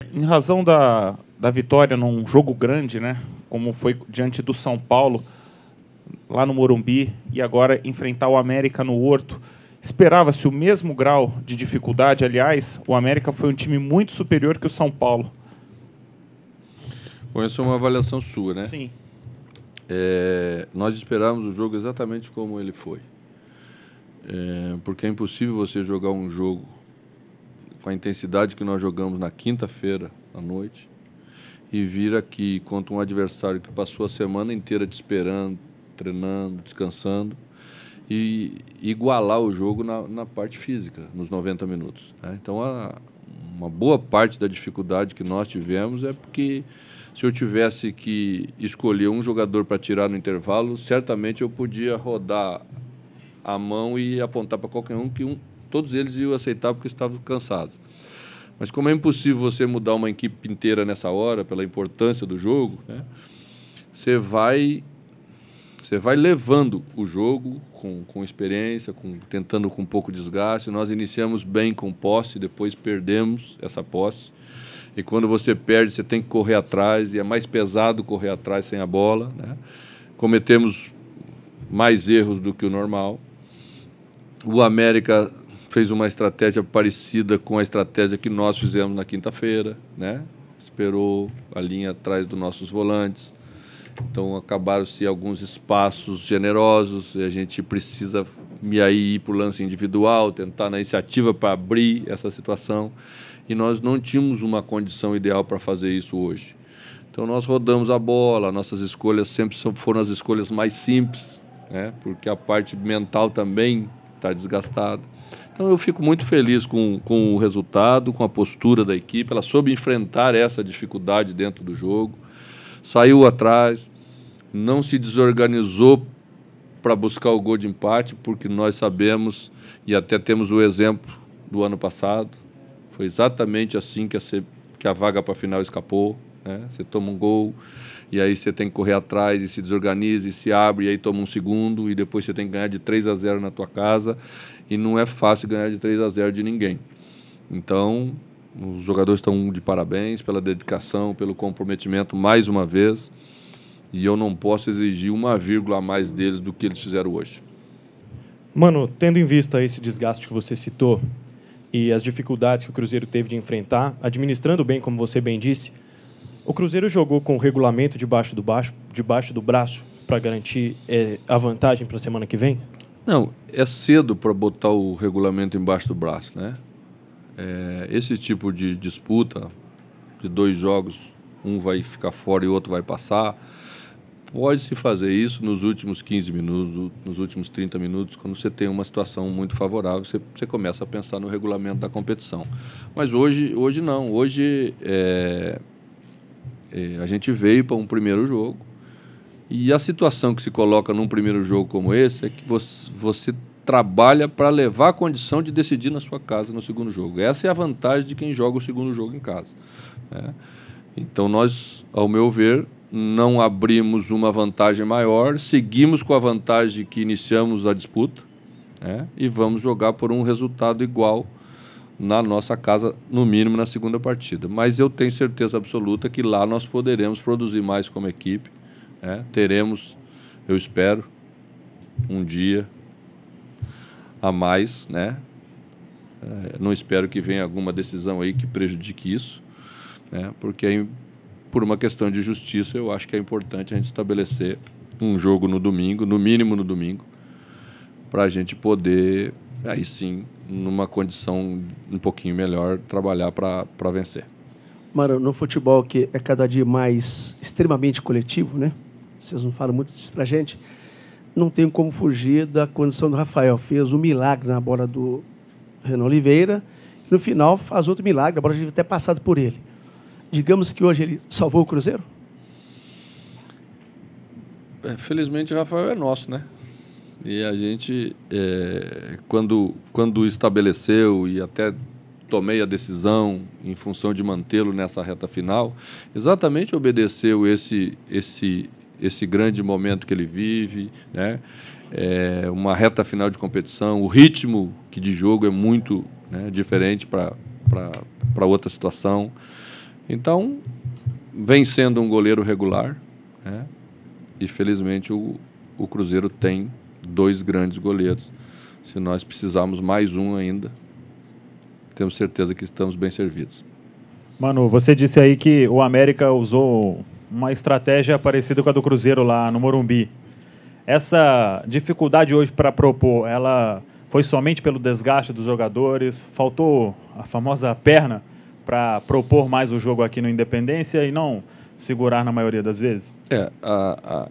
Em razão da vitória num jogo grande, né, como foi diante do São Paulo, lá no Morumbi, e agora enfrentar o América no Horto, esperava-se o mesmo grau de dificuldade? Aliás, o América foi um time muito superior que o São Paulo. Bom, essa é uma avaliação sua, né? Sim. Nós esperávamos o jogo exatamente como ele foi. Porque é impossível você jogar um jogo com a intensidade que nós jogamos na quinta-feira à noite e vir aqui contra um adversário que passou a semana inteira te esperando, treinando, descansando, e igualar o jogo na parte física, nos 90 minutos. Né? Então, uma boa parte da dificuldade que nós tivemos é porque, se eu tivesse que escolher um jogador para tirar no intervalo, certamente eu podia rodar a mão e apontar para qualquer um, todos eles iam aceitar porque estavam cansados. Mas como é impossível você mudar uma equipe inteira nessa hora, pela importância do jogo, né, você vai levando o jogo com experiência, tentando com pouco desgaste. Nós iniciamos bem com posse, depois perdemos essa posse. E quando você perde, você tem que correr atrás, e é mais pesado correr atrás sem a bola. Né? Cometemos mais erros do que o normal. O América fez uma estratégia parecida com a estratégia que nós fizemos na quinta-feira, né? Esperou a linha atrás dos nossos volantes. Então, acabaram-se alguns espaços generosos, e a gente precisa ir para o lance individual, tentar na iniciativa para abrir essa situação. E nós não tínhamos uma condição ideal para fazer isso hoje. Então, nós rodamos a bola, nossas escolhas sempre foram as escolhas mais simples, né? Porque a parte mental também está desgastada. Então, eu fico muito feliz com o resultado, com a postura da equipe. Ela soube enfrentar essa dificuldade dentro do jogo, saiu atrás, não se desorganizou para buscar o gol de empate, porque nós sabemos, e até temos o exemplo do ano passado, foi exatamente assim que a vaga para a final escapou. Né? Você toma um gol, e aí você tem que correr atrás, e se desorganiza, e se abre, e aí toma um segundo, e depois você tem que ganhar de 3-0 na tua casa, e não é fácil ganhar de 3-0 de ninguém. Então, os jogadores estão de parabéns pela dedicação, pelo comprometimento mais uma vez, e eu não posso exigir uma vírgula a mais deles do que eles fizeram hoje. Mano, tendo em vista esse desgaste que você citou e as dificuldades que o Cruzeiro teve de enfrentar, administrando bem, como você bem disse, o Cruzeiro jogou com o regulamento debaixo do braço para garantir a vantagem para a semana que vem? Não, é cedo para botar o regulamento embaixo do braço, né? Esse tipo de disputa de 2 jogos, um vai ficar fora e o outro vai passar, pode-se fazer isso nos últimos 15 minutos, nos últimos 30 minutos, quando você tem uma situação muito favorável, você começa a pensar no regulamento da competição. Mas hoje não. Hoje a gente veio para um primeiro jogo, e a situação que se coloca num primeiro jogo como esse é que você trabalha para levar a condição de decidir na sua casa no segundo jogo. Essa é a vantagem de quem joga o segundo jogo em casa. Né? Então nós, ao meu ver, não abrimos uma vantagem maior, seguimos com a vantagem que iniciamos a disputa, né? E vamos jogar por um resultado igual na nossa casa, no mínimo na segunda partida. Mas eu tenho certeza absoluta que lá nós poderemos produzir mais como equipe, né? Teremos, eu espero, um dia a mais, né? Não espero que venha alguma decisão aí que prejudique isso, né? Porque aí, por uma questão de justiça, eu acho que é importante a gente estabelecer um jogo no domingo, no mínimo no domingo, para a gente poder, aí sim, numa condição um pouquinho melhor, trabalhar para vencer. Mano, no futebol que é cada dia mais extremamente coletivo, né? Vocês não falam muito disso pra gente. Não tem como fugir da condição do Rafael. Fez um milagre na bola do Renan Oliveira e no final faz outro milagre, a bola devia ter passado por ele. Digamos que hoje ele salvou o Cruzeiro? Felizmente o Rafael é nosso, né? E a gente, quando estabeleceu e até tomei a decisão em função de mantê-lo nessa reta final, exatamente obedeceu esse grande momento que ele vive, né? Uma reta final de competição, o ritmo de jogo é muito, né, diferente para outra situação. Então, vem sendo um goleiro regular, né? E felizmente o Cruzeiro tem 2 grandes goleiros. Se nós precisarmos mais um ainda, temos certeza que estamos bem servidos. Mano, você disse aí que o América usou uma estratégia parecida com a do Cruzeiro lá no Morumbi. Essa dificuldade hoje para propor, ela foi somente pelo desgaste dos jogadores? Faltou a famosa perna para propor mais o jogo aqui no Independência e não segurar na maioria das vezes?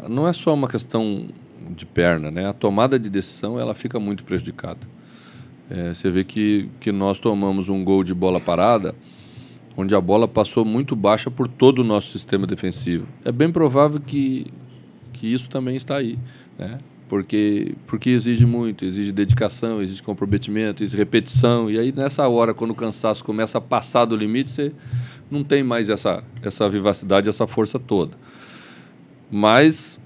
Não é só uma questão de perna, né? A tomada de decisão ela fica muito prejudicada. Você vê que nós tomamos um gol de bola parada, onde a bola passou muito baixa por todo o nosso sistema defensivo. É bem provável que isso também está aí, né? Porque exige muito, exige dedicação, exige comprometimento, exige repetição, e aí nessa hora, quando o cansaço começa a passar do limite, você não tem mais essa vivacidade, essa força toda. Mas,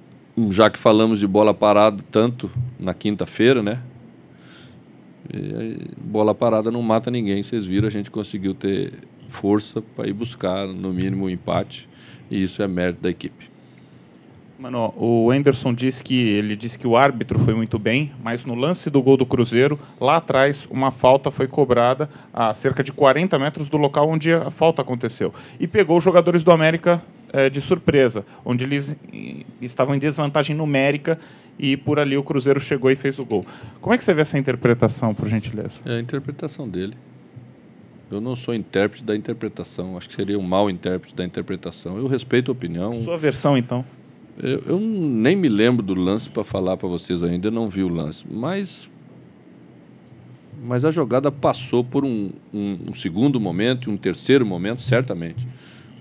já que falamos de bola parada tanto na quinta-feira, né? Bola parada não mata ninguém, vocês viram, a gente conseguiu ter força para ir buscar, no mínimo, um empate, e isso é mérito da equipe. Mano, o Anderson disse que o árbitro foi muito bem, mas no lance do gol do Cruzeiro, lá atrás, uma falta foi cobrada a cerca de 40 metros do local onde a falta aconteceu. E pegou os jogadores do América de surpresa, onde eles estavam em desvantagem numérica e por ali o Cruzeiro chegou e fez o gol. Como é que você vê essa interpretação, por gentileza? É a interpretação dele. Eu não sou intérprete da interpretação, acho que seria um mau intérprete da interpretação. Eu respeito a opinião. Sua versão, então? Eu nem me lembro do lance para falar para vocês ainda, não vi o lance. Mas a jogada passou por um segundo momento e um terceiro momento, certamente.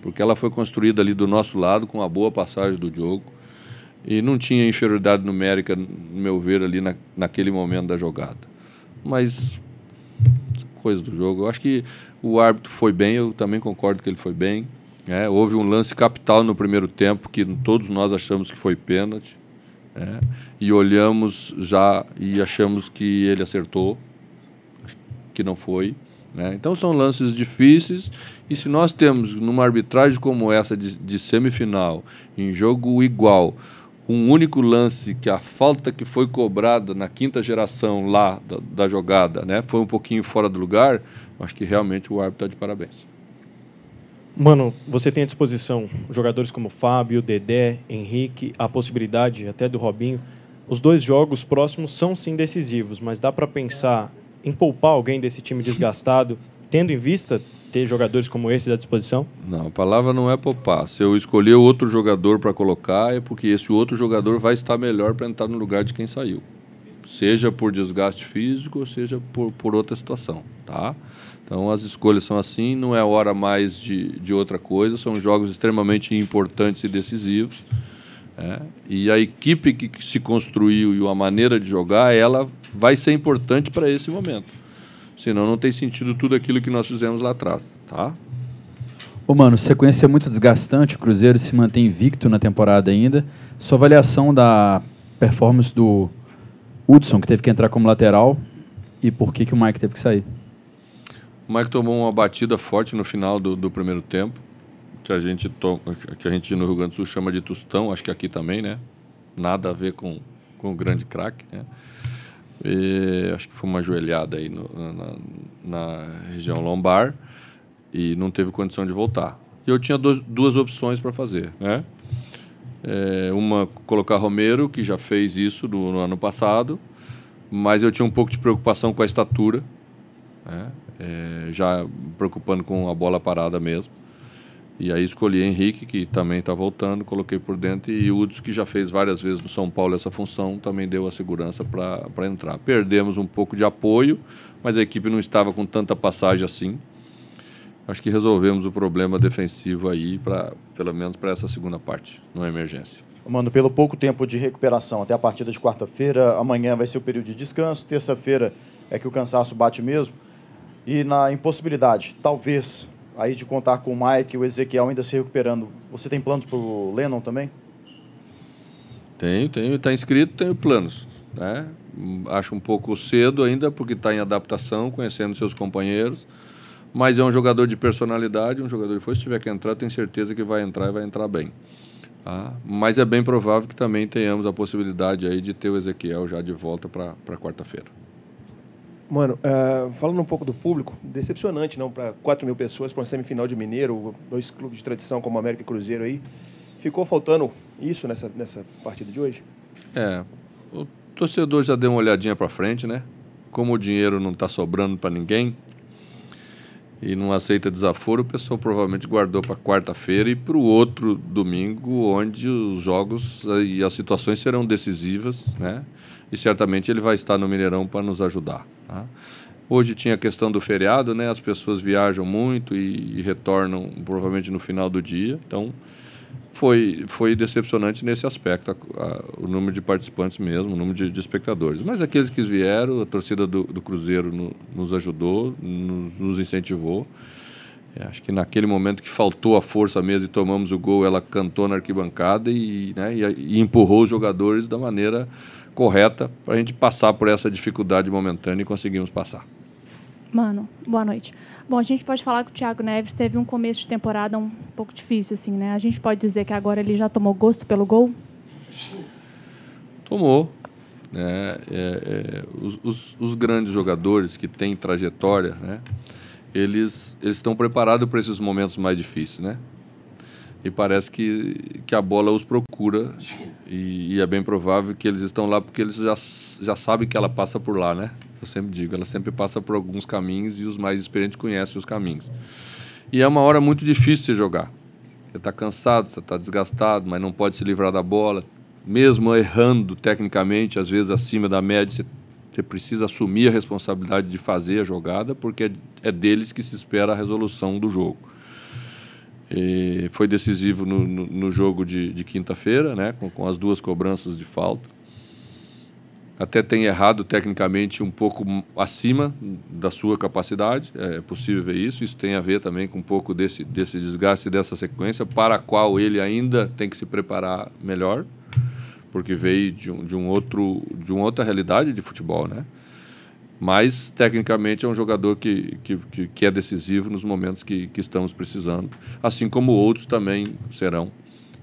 Porque ela foi construída ali do nosso lado, com uma boa passagem do jogo. E não tinha inferioridade numérica, no meu ver, ali naquele momento da jogada. Mas, coisa do jogo. Eu acho que o árbitro foi bem, eu também concordo que ele foi bem. Houve um lance capital no primeiro tempo que todos nós achamos que foi pênalti, e olhamos já e achamos que ele acertou, que não foi, né? Então são lances difíceis, e se nós temos numa arbitragem como essa de semifinal, em jogo igual, um único lance que a falta que foi cobrada na quinta geração lá da jogada, né, foi um pouquinho fora do lugar, acho que realmente o árbitro está de parabéns. Mano, você tem à disposição jogadores como Fábio, Dedé, Henrique, a possibilidade até do Robinho. Os 2 jogos próximos são sim decisivos, mas dá para pensar em poupar alguém desse time desgastado, tendo em vista ter jogadores como esses à disposição? Não, a palavra não é poupar. Se eu escolher outro jogador para colocar, é porque esse outro jogador vai estar melhor para entrar no lugar de quem saiu. Seja por desgaste físico, seja por outra situação, tá? Então, as escolhas são assim, não é hora mais de outra coisa, são jogos extremamente importantes e decisivos. E a equipe que se construiu e a maneira de jogar, ela vai ser importante para esse momento. Senão não tem sentido tudo aquilo que nós fizemos lá atrás, tá? Ô, mano, sequência é muito desgastante, o Cruzeiro se mantém invicto na temporada ainda. Sua avaliação da performance do Hudson, que teve que entrar como lateral, e por que o Mike teve que sair? O Mike tomou uma batida forte no final do primeiro tempo, que a gente no Rio Grande do Sul chama de tostão, acho que aqui também, né? Nada a ver com o grande craque, né? Acho que foi uma joelhada aí na região lombar e não teve condição de voltar. E eu tinha duas opções para fazer, né? Uma, colocar Romero, que já fez isso no ano passado, mas eu tinha um pouco de preocupação com a estatura, né? Já preocupando com a bola parada mesmo. E aí escolhi Henrique, que também está voltando, coloquei por dentro, e o Hudson, que já fez várias vezes no São Paulo essa função, também deu a segurança para entrar. Perdemos um pouco de apoio, mas a equipe não estava com tanta passagem assim. Acho que resolvemos o problema defensivo aí, pelo menos para essa segunda parte, numa emergência. Mano, pelo pouco tempo de recuperação até a partida de quarta-feira, amanhã vai ser o período de descanso, terça-feira é que o cansaço bate mesmo, e na impossibilidade, talvez, aí de contar com o Mike e o Ezequiel ainda se recuperando, você tem planos para o Lennon também? Tenho, está inscrito, tenho planos, né? Acho um pouco cedo ainda, porque está em adaptação, conhecendo seus companheiros, mas é um jogador de personalidade, um jogador que se tiver que entrar, tenho certeza que vai entrar e vai entrar bem. Tá? Mas é bem provável que também tenhamos a possibilidade aí de ter o Ezequiel já de volta para quarta-feira. Mano, falando um pouco do público, decepcionante, não? Para 4 mil pessoas, para uma semifinal de Mineiro, 2 clubes de tradição como América e Cruzeiro aí. Ficou faltando isso nessa partida de hoje? O torcedor já deu uma olhadinha para frente, né? Como o dinheiro não está sobrando para ninguém e não aceita desaforo, o pessoal provavelmente guardou para quarta-feira e para o outro domingo, onde os jogos e as situações serão decisivas, né? E certamente ele vai estar no Mineirão para nos ajudar. Tá? Hoje tinha a questão do feriado, né? As pessoas viajam muito e retornam provavelmente no final do dia. Então, foi decepcionante nesse aspecto, o número de participantes mesmo, o número de espectadores. Mas aqueles que vieram, a torcida do Cruzeiro nos ajudou, nos incentivou. Acho que naquele momento que faltou a força mesmo e tomamos o gol, ela cantou na arquibancada e empurrou os jogadores da maneira correta para a gente passar por essa dificuldade momentânea e conseguimos passar. Mano, boa noite. Bom, a gente pode falar que o Thiago Neves teve um começo de temporada um pouco difícil, assim, né? A gente pode dizer que agora ele já tomou gosto pelo gol? Tomou. Os grandes jogadores que têm trajetória, né? Eles estão preparados para esses momentos mais difíceis, né? E parece que a bola os procura e é bem provável que eles estão lá porque eles já sabem que ela passa por lá, né? Eu sempre digo, ela sempre passa por alguns caminhos e os mais experientes conhecem os caminhos. E é uma hora muito difícil de jogar. Você está cansado, você está desgastado, mas não pode se livrar da bola. Mesmo errando tecnicamente, às vezes acima da média, você precisa assumir a responsabilidade de fazer a jogada, porque é deles que se espera a resolução do jogo. E foi decisivo no jogo de quinta-feira, né, com as 2 cobranças de falta. Até tem errado tecnicamente um pouco acima da sua capacidade, é possível ver isso. Isso tem a ver também com um pouco desse desgaste, dessa sequência, para a qual ele ainda tem que se preparar melhor, porque veio de uma outra realidade de futebol, né? Mas, tecnicamente, é um jogador que é decisivo nos momentos que estamos precisando, assim como outros também serão.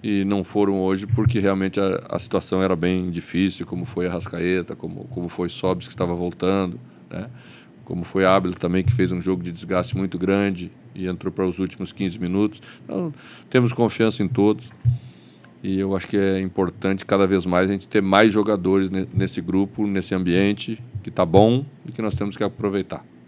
E não foram hoje porque realmente a situação era bem difícil, como foi a Arrascaeta, como foi Sobis, que estava voltando, né? Como foi a Ábila também, que fez um jogo de desgaste muito grande e entrou para os últimos 15 minutos. Então, temos confiança em todos. E eu acho que é importante cada vez mais a gente ter mais jogadores nesse grupo, nesse ambiente, que está bom e que nós temos que aproveitar.